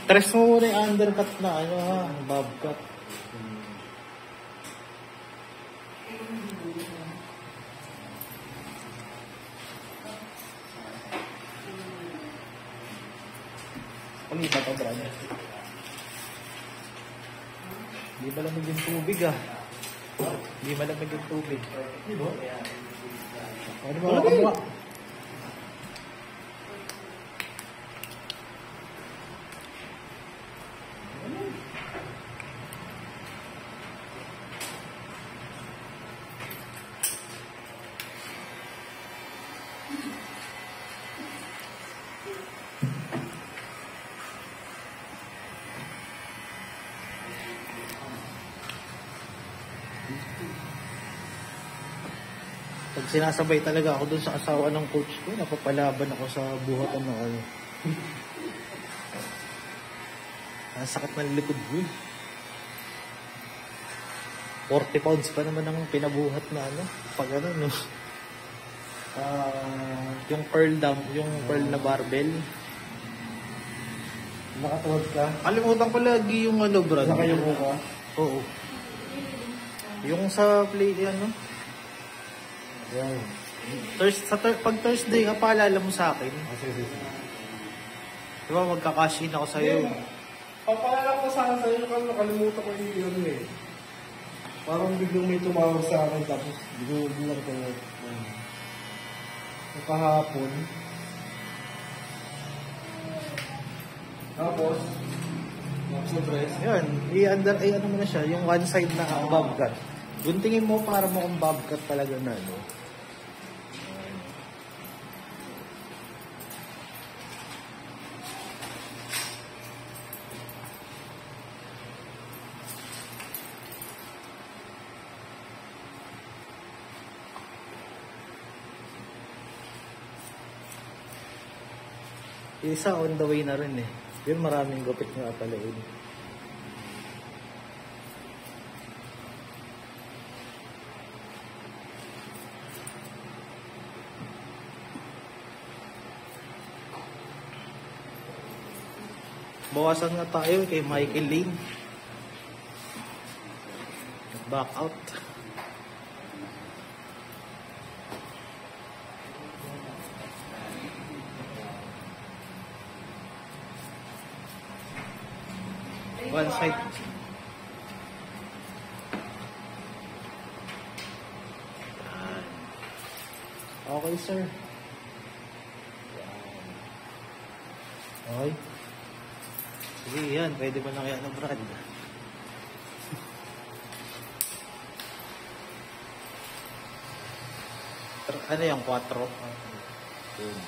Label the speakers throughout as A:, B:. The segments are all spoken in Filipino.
A: Tres mo muna yung undercut na ano ha, bobcat. Pag-iba to, Brad. Hindi malamig yung tubig ah. Hindi malamig yung tubig. Hindi ba? Ano ba? Ano ba? Pag sinasabay talaga ako dun sa asawa ng coach ko, napapalaban ako sa buhatan ng ano. Ang sakit ng likod ko. 40 pounds pa naman ang pinabuhat na ano. Pag ano, no. Yung pearl na barbell.
B: Nakatawad ka?
A: Kalimutan ko lagi yung ano, Brad.
B: Nakayuko ka?
A: Oo. Yung sa play, ano.
B: Yan.
A: Pag Thursday, paalala mo sa akin.
B: Sige.
A: Diba, magkakash-in ako sa'yo.
B: Papaalala ko sana sa'yo, nakalimutan ko yung yun eh. Parang biglang may tumawag sa akin, tapos biglang ko kahapon. Tapos, surprise.
A: Yan, ano mo na siya, yung one side na bobcat. Guntingin mo para mo kung bobcat talaga na, no? Isa on the way na rin eh. Yun, maraming gupit nga pala yun. Bawasan nga tayo kay Michael Ling. Back out. One side. Okay, sir. Okay. Sige, yan. Pwede mo na kaya ng Brad. Ano yung 4? Yun.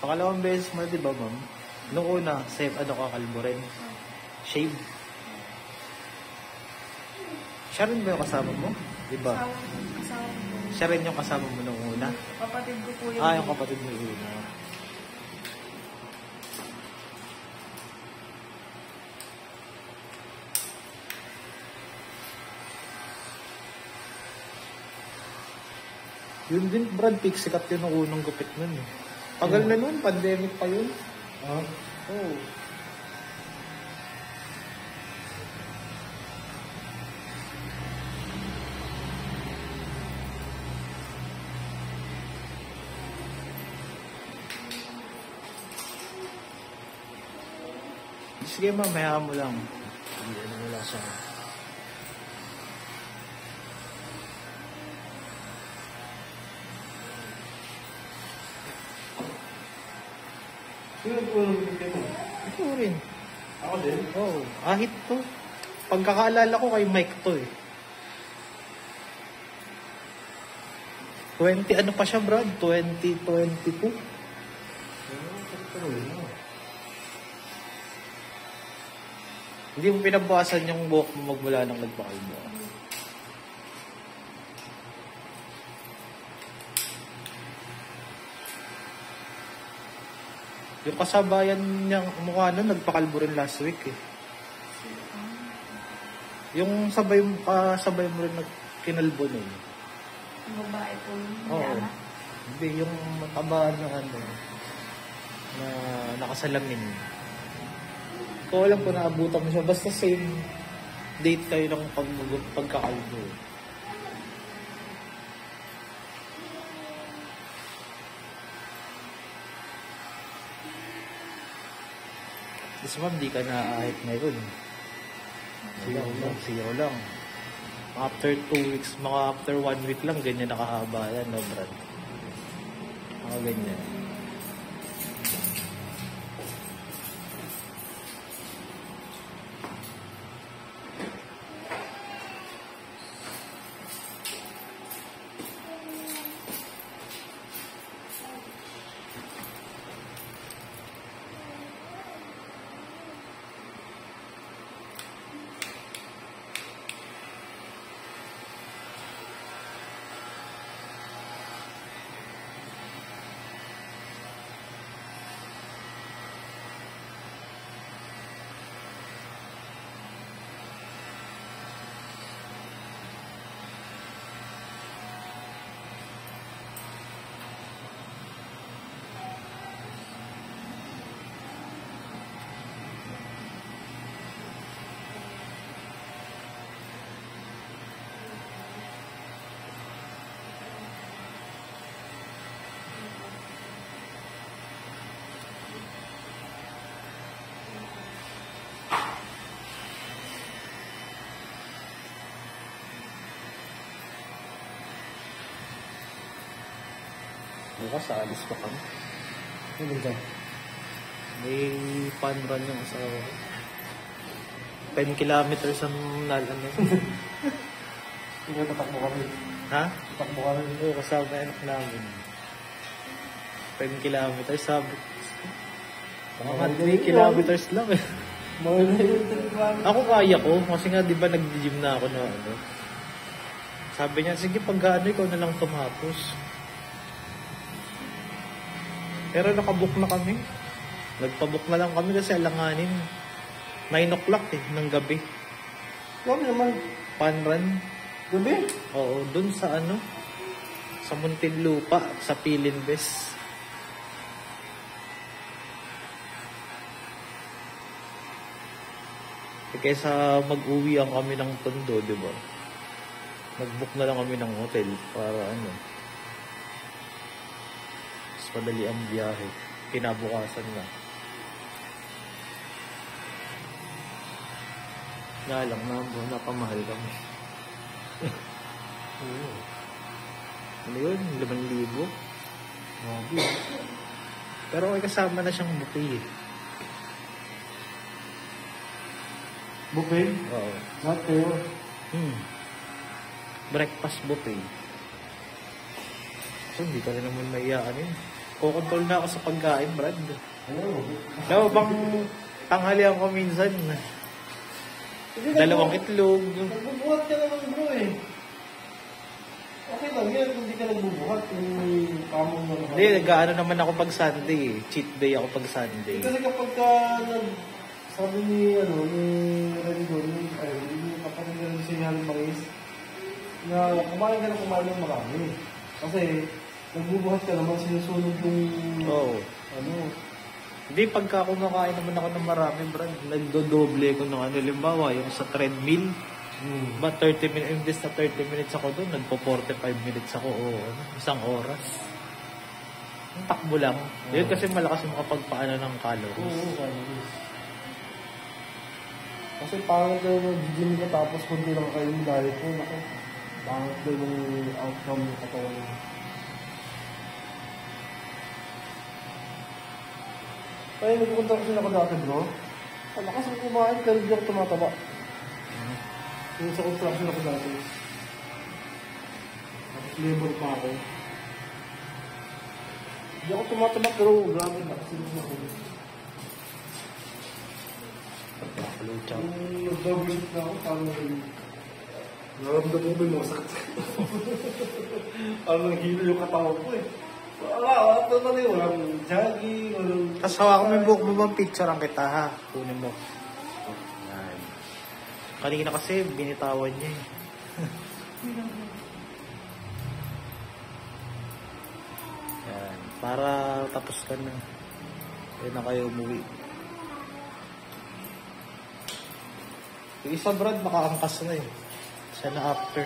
A: Pangalawang beses mo, di ba, ma'am? Nung una, ano ka, kalbo rin? Shave? Siya rin ba yung kasama mo? Di ba?
C: Kasama ko.
A: Siya rin yung kasama mo nung una?
C: Kapatid ko po yung...
A: Yung kapatid mo yung una. Yun din, Brad, pick sikat yun ang unang gupit nun eh. Tagal na nun, pandemic pa yun. Oo. Sige, mamaya mo lang. Hindi ano wala siya.
B: Sino po nung bigyan mo?
A: Ito rin.
B: Ako din?
A: Oo. Ahit to. Pagkakaalala ko kay Mike to eh. 20, ano pa siya, Brad? 2022? Hindi mo pinabawasan yung buhok mo magmula nang nagpakalbo. Yung kasabayan niya, mukha nun, nagpakalbo rin last week eh. Yung sabay mo rin kinalbo nun.
C: Ang babae po yun.
A: Oo.
C: May anak.
A: Hindi, yung mataba na na nakasalamin. Ko alam ko naabutan mo siya. Basta same date kayo ng pagkakalbo. This ma'am, di ka na-ahit ngayon. Zero lang. After 2 weeks, after 1 week lang, ganyan nakahaba yan, no, Brad? Mga ganyan. Bukas, alis pa kami.
B: Ano ba?
A: May fun run yung asawa ko. 10 kilometers ang nalan yun.
B: Hindi, tatakbo kami.
A: Ha?
B: Tatakbo kami.
A: Oo, kasama yung anak namin. 10 kilometers, sabi. Mga 3 kilometers lang eh.
B: Mga na
A: Ako kaya ko, kasi nga di ba nag-gym na ako na ano. Sabi niya, sige pag-ano, ikaw na lang tumapos. Pero nakabook na kami. Nagpabook na lang kami kasi alanganin. 9 o'clock eh, ng gabi.
B: Kami naman.
A: Fun run.
B: Gabi?
A: Oo, dun sa ano, sa Muntinlupa, sa Pilinbes. Kaysa mag-uwi ang kami ng Tondo, di ba? Nag-book na lang kami ng hotel para ano. Mas madali ang biyahe. Kinabukasan na. Nga lang, napamahal kami.
B: Oo.
A: Ano yun? 5,000?
B: Grabe.
A: Pero may kasama na siyang buffet eh.
B: Buffet?
A: Oo.
B: Not kayo.
A: Breakfast buffet. So, hindi ka rin naman maiyaan yun. Kukontrol na ako sa pagkain, Brad.
B: Ano?
A: Daw bang tanghalian ko minsan? Dalawang itlog.
B: Nagbubuhat ka naman bro eh. Okay lang yan kung di ka nagbubuhat. Yung may kamong na
A: Hindi, nag-ano naman ako pag Sunday eh. Cheat day ako pag Sunday.
B: Kasi kapag ka sabi ni Rendon, yung kapatid na rin si Halim Bangis, na kumain ka ng marami. Kasi nagbubuhat ka naman, sinusunod yung
A: Oo.
B: ano.
A: Hindi, pagka kumakain naman ako ng marami, Brad, nagdodoble ko ng ano, limbawa, yung sa treadmill. Ba 30 minutes, imbes na 30 minutes ako doon, nagpo-45 minutes ako o isang oras. Ang takbo lang. Yun kasi malakas makapagpaano ng calories.
B: Oo, calories. Kasi pangit daw nag-gym ka tapos kundi lang kayo yung diet mo. Naku, pangit daw yung outcome ng katawan mo. Kaya nagpunta ako dati bro. Ang lakas ang kumain, pero hindi ako tumataba. Yung sa construction ako dati. Tapos labor pa ako. Hindi ako tumataba pero grabe lakas yung ako.
A: Lucha.
B: Yung nag-double shift na ako, parang naramdaman ko yung mga sakit. Parang naghilo yung katawan ko eh. Wala, ito na rin. Walang jogging, walang
A: Tapos hawakan mo yung buhok mo bang picture ang kita ha. Kunin mo. Yan. Kanina kasi binitawan niya eh. Yan. Para tapos ka na. Kaya na kayo umuwi. Yung isa Brad, makaangkas na eh. Siya na after.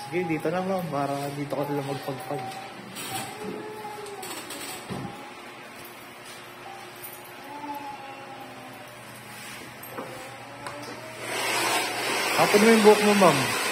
A: Sige, dito na lang. Para dito ka nalang magpagpag. Tapon mo yung buhok mo, ma'am.